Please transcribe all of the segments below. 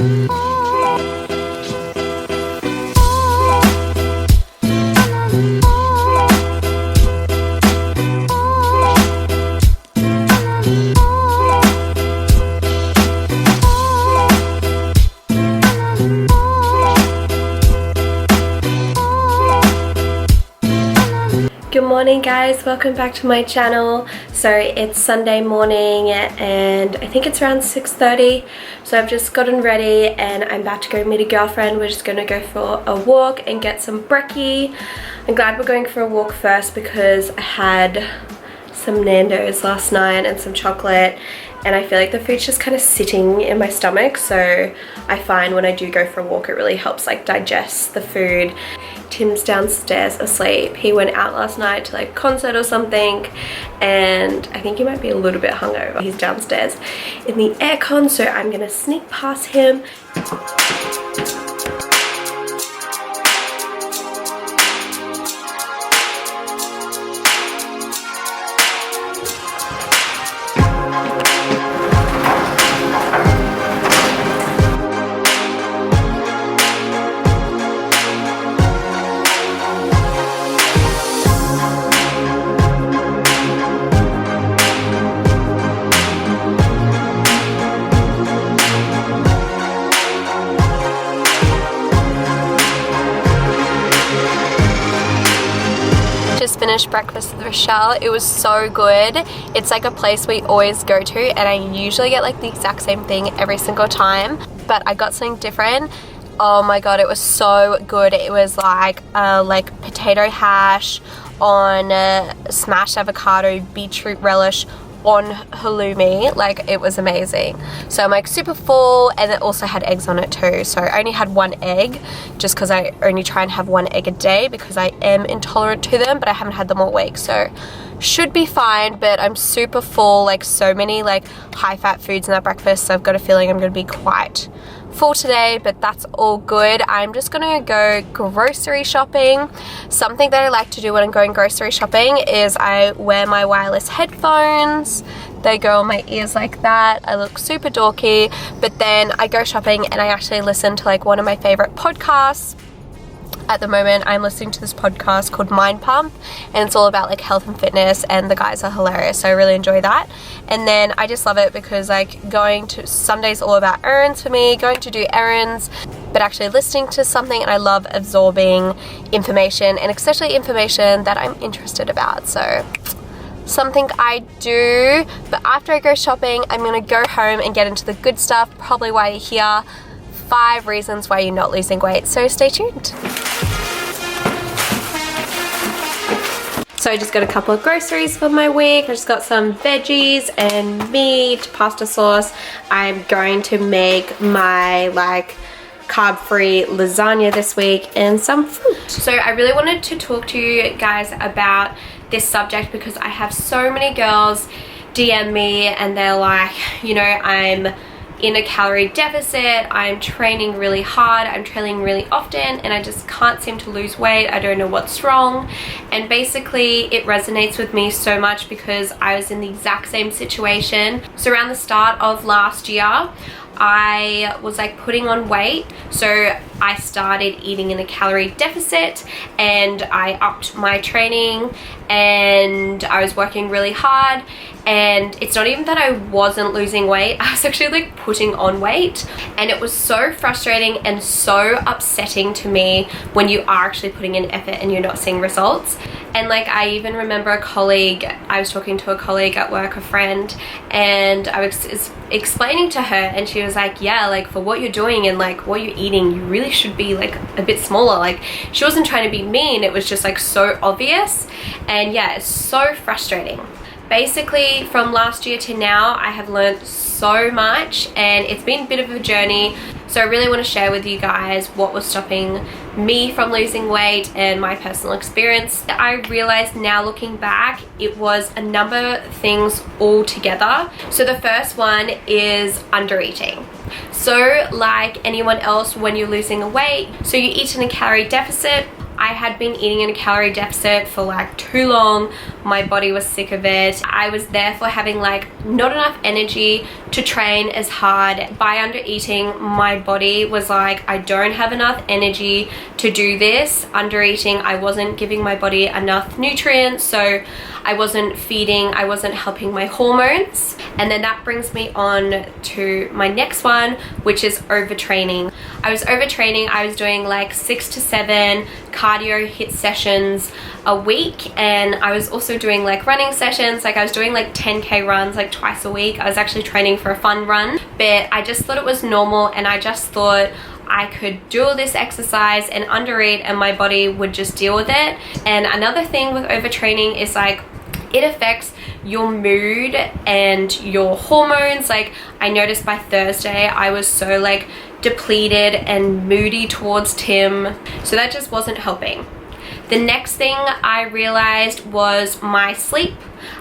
Good morning guys, welcome back to my channel. So it's Sunday morning and I think it's around 6:30. So I've just gotten ready and I'm about to go meet a girlfriend. We're just gonna go for a walk and get some brekkie. I'm glad we're going for a walk first because I had some Nando's last night and some chocolate and I feel like the food's just kind of sitting in my stomach, so I find when I do go for a walk it really helps like digest the food. Tim's downstairs asleep. He went out last night to like concert or something and I think he might be a little bit hungover. He's downstairs in the aircon, so I'm gonna sneak past him. Finished breakfast with Rochelle. It was so good. It's like a place we always go to and I usually get like the exact same thing every single time, but I got something different. Oh my god, it was so good. It was like potato hash on smashed avocado, beetroot relish on halloumi. Like, it was amazing. So I'm like super full, and it also had eggs on it too. So I only had one egg just because I only try and have one egg a day because I am intolerant to them, but I haven't had them all week, so should be fine. But I'm super full, like so many like high fat foods in that breakfast, so I've got a feeling I'm gonna be quite full today, but that's all good. I'm just gonna go grocery shopping. Something that I like to do when I'm going grocery shopping is I wear my wireless headphones. They go on my ears like that. I look super dorky, but then I go shopping and I actually listen to like one of my favorite podcasts. At the moment I'm listening to this podcast called Mind Pump and it's all about like health and fitness and the guys are hilarious, so I really enjoy that. And then I just love it because like going to Sunday's all about errands for me, going to do errands, but actually listening to something, and I love absorbing information, and especially information that I'm interested about. So something I do. But after I go shopping, I'm gonna go home and get into the good stuff, probably why you're here. 5 reasons why you're not losing weight, so stay tuned. So I just got a couple of groceries for my week. I just got some veggies and meat, pasta sauce. I'm going to make my like carb-free lasagna this week and some fruit. So I really wanted to talk to you guys about this subject because I have so many girls DM me and they're like, you know, I'm in a calorie deficit, I'm training really hard, I'm training really often, and I just can't seem to lose weight. I don't know what's wrong. And basically it resonates with me so much because I was in the exact same situation. So around the start of last year I was like putting on weight, so I started eating in a calorie deficit and I upped my training and I was working really hard. And it's not even that I wasn't losing weight, I was actually like putting on weight, and it was so frustrating and so upsetting to me when you are actually putting in effort and you're not seeing results. And like I even remember a colleague, I was talking to a colleague at work, a friend, and I was explaining to her and she was like, yeah, like for what you're doing and like what you're eating, you really should be like a bit smaller. Like she wasn't trying to be mean, it was just like so obvious. And yeah, it's so frustrating. Basically from last year to now I have learned so much and it's been a bit of a journey. So I really want to share with you guys what was stopping me from losing weight and my personal experience. I realized now looking back it was a number of things all together. So the first one is undereating. So like anyone else when you're losing weight, so you eat in a calorie deficit, I had been eating in a calorie deficit for like too long. My body was sick of it. I was therefore having like not enough energy to train as hard. By under eating, my body was like, I don't have enough energy to do this. Under eating, I wasn't giving my body enough nutrients, so I wasn't feeding, I wasn't helping my hormones. And then that brings me on to my next one, which is overtraining. I was overtraining. I was doing like 6 to 7 cardio HIIT sessions a week, and I was also doing like running sessions. Like I was doing like 10k runs like twice a week. I was actually training for a fun run, but I just thought it was normal, and I just thought I could do all this exercise and undereat and my body would just deal with it. And another thing with overtraining is like it affects your mood and your hormones. Like I noticed by Thursday I was so like depleted and moody towards Tim, so that just wasn't helping. The next thing I realized was my sleep.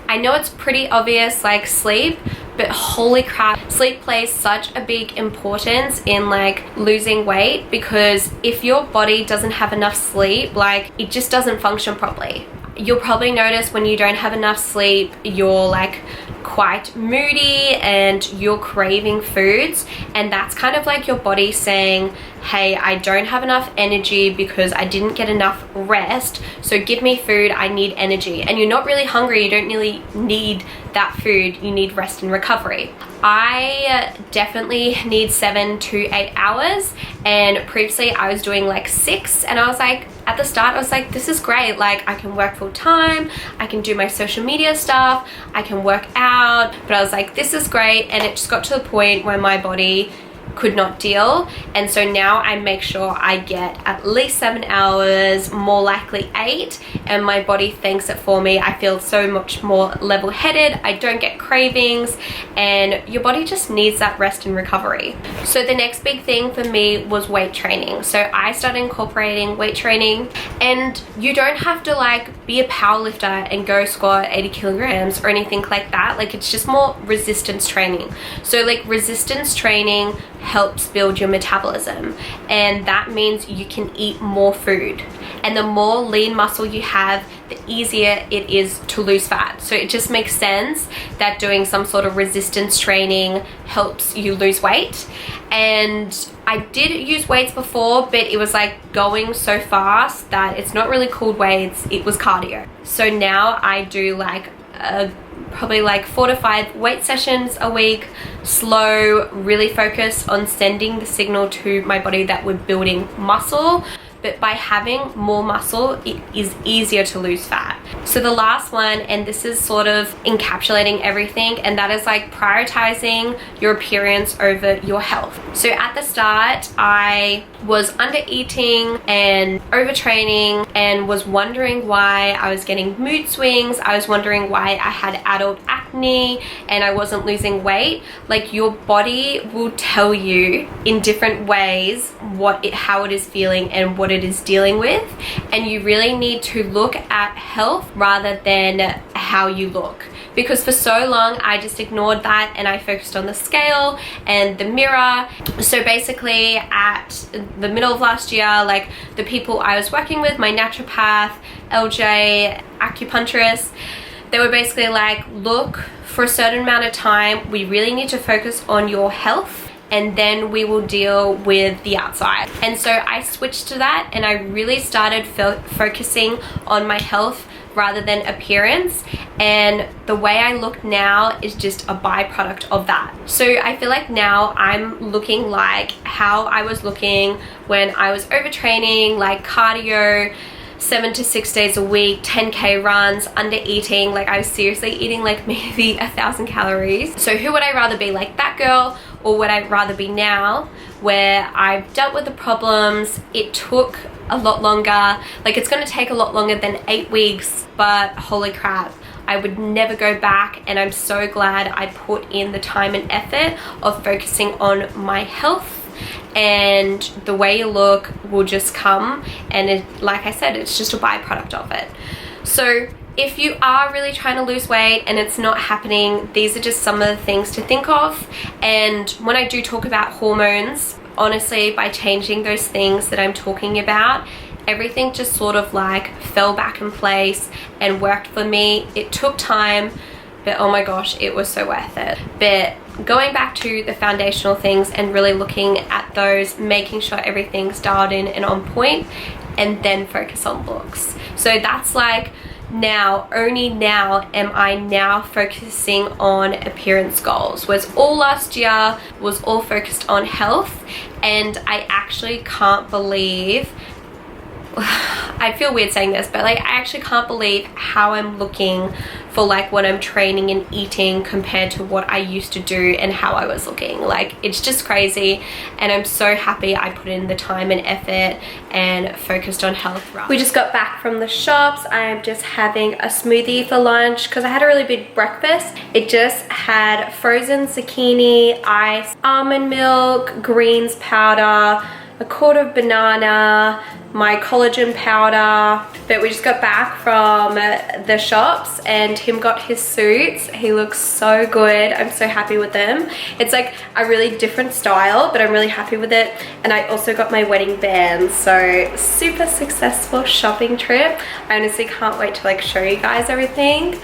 I know it's pretty obvious, like sleep, but holy crap, sleep plays such a big importance in like losing weight, because if your body doesn't have enough sleep, like it just doesn't function properly. You'll probably notice when you don't have enough sleep, you're like quite moody and you're craving foods, and that's kind of like your body saying, hey, I don't have enough energy because I didn't get enough rest, so give me food, I need energy. And you're not really hungry, you don't really need that food, you need rest and recovery. I definitely need 7 to 8 hours, and previously I was doing like 6, and I was like, at the start I was like, this is great, like I can work full time, I can do my social media stuff, I can work out, but I was like, this is great. And it just got to the point where my body could not deal, and so now I make sure I get at least 7 hours, more likely 8, and my body thanks it for me. I feel so much more level-headed, I don't get cravings, and your body just needs that rest and recovery. So the next big thing for me was weight training. So I started incorporating weight training, and you don't have to like be a powerlifter and go squat 80 kilograms or anything like that. Like it's just more resistance training. So like resistance training helps build your metabolism, and that means you can eat more food, and the more lean muscle you have, the easier it is to lose fat. So it just makes sense that doing some sort of resistance training helps you lose weight. And I did use weights before, but it was like going so fast that it's not really called weights, it was cardio. So now I do like probably like 4 to 5 weight sessions a week, slow, really focus on sending the signal to my body that we're building muscle. But by having more muscle, it is easier to lose fat. So the last one, and this is sort of encapsulating everything, and that is like prioritizing your appearance over your health. So at the start, I was under eating and overtraining and was wondering why I was getting mood swings. I was wondering why I had adult acne and I wasn't losing weight. Like your body will tell you in different ways how it is feeling and what it is dealing with, and you really need to look at health rather than how you look, because for so long I just ignored that and I focused on the scale and the mirror. So basically at the middle of last year, like the people I was working with, my naturopath, LJ, acupuncturist, they were basically like, look, for a certain amount of time we really need to focus on your health, and then we will deal with the outside. And so I switched to that, and I really started focusing on my health rather than appearance, and the way I look now is just a byproduct of that. So I feel like now I'm looking like how I was looking when I was overtraining, like cardio, 7 to 6 days a week, 10k runs, under eating. Like I was seriously eating like maybe 1,000 calories. So who would I rather be, like that girl, or would I rather be now where I've dealt with the problems? It took a lot longer, like it's going to take a lot longer than 8 weeks, but holy crap, I would never go back, and I'm so glad I put in the time and effort of focusing on my health, and the way you look will just come, and it, like I said, it's just a byproduct of it. So if you are really trying to lose weight and it's not happening, these are just some of the things to think of. And when I do talk about hormones, honestly, by changing those things that I'm talking about, everything just sort of like fell back in place and worked for me. It took time, but oh my gosh, it was so worth it. But going back to the foundational things and really looking at those, making sure everything's dialed in and on point, and then focus on looks. So that's like now, only now am I now focusing on appearance goals. Whereas all last year was all focused on health, and I actually can't believe, I feel weird saying this, but like I actually can't believe how I'm looking for like when I'm training and eating compared to what I used to do and how I was looking. Like it's just crazy, and I'm so happy I put in the time and effort and focused on health. We just got back from the shops. I'm just having a smoothie for lunch because I had a really big breakfast. It just had frozen zucchini, ice, almond milk, greens powder, a quarter of banana, my collagen powder. But we just got back from the shops and Tim got his suits. He looks so good. I'm so happy with them. It's like a really different style, but I'm really happy with it. And I also got my wedding band. So super successful shopping trip. I honestly can't wait to like show you guys everything.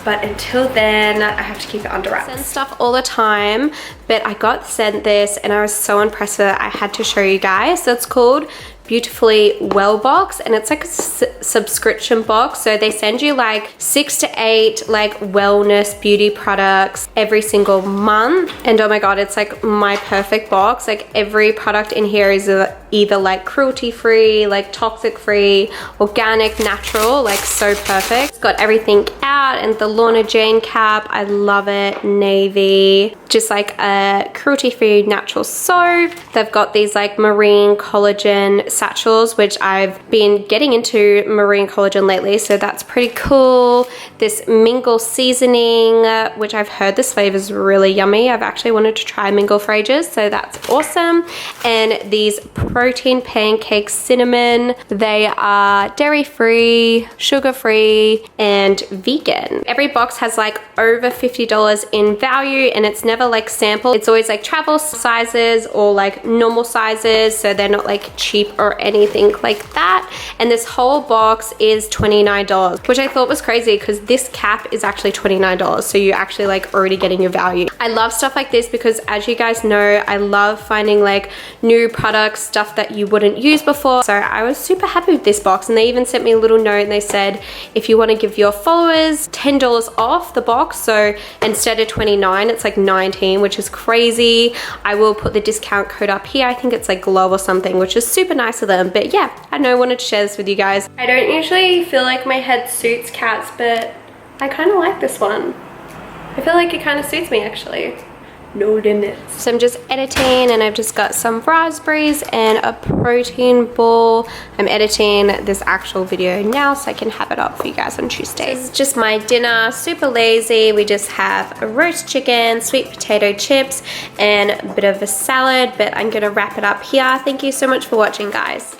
But until then, I have to keep it under wraps. I send stuff all the time, but I got sent this and I was so impressed with it. I had to show you guys. So it's called Beautifully Well box, and it's like a subscription box. So they send you like 6 to 8 like wellness beauty products every single month. And oh my god, it's like my perfect box. Like every product in here is either like cruelty free, like toxic free, organic, natural, like so perfect. It's got everything out, and the Lorna Jane cap, I love it, navy. Just like a cruelty free natural soap. They've got these like marine collagen satchels, which I've been getting into marine collagen lately, so that's pretty cool. This Mingle seasoning, which I've heard this flavor is really yummy. I've actually wanted to try Mingle for ages, so that's awesome. And these protein pancakes cinnamon, they are dairy free, sugar free, and vegan. Every box has like over $50 in value, and it's never like sample. It's always like travel sizes or like normal sizes, so they're not like cheap or anything like that. And this whole box is $29, which I thought was crazy because this cap is actually $29, so you're actually like already getting your value. I love stuff like this because, as you guys know, I love finding like new products, stuff that you wouldn't use before. So I was super happy with this box, and they even sent me a little note and they said if you want to give your followers $10 off the box, so instead of $29 it's like $19, which is crazy. I will put the discount code up here. I think it's like Glow or something, which is super nice of them. But yeah, I know I wanted to share this with you guys. I don't usually feel like my head suits cats, but I kind of like this one. I feel like it kind of suits me actually. No limits. So I'm just editing, and I've just got some raspberries and a protein ball. I'm editing this actual video now so I can have it up for you guys on Tuesday. This is just my dinner, super lazy. We just have a roast chicken, sweet potato chips, and a bit of a salad, but I'm gonna wrap it up here. Thank you so much for watching, guys.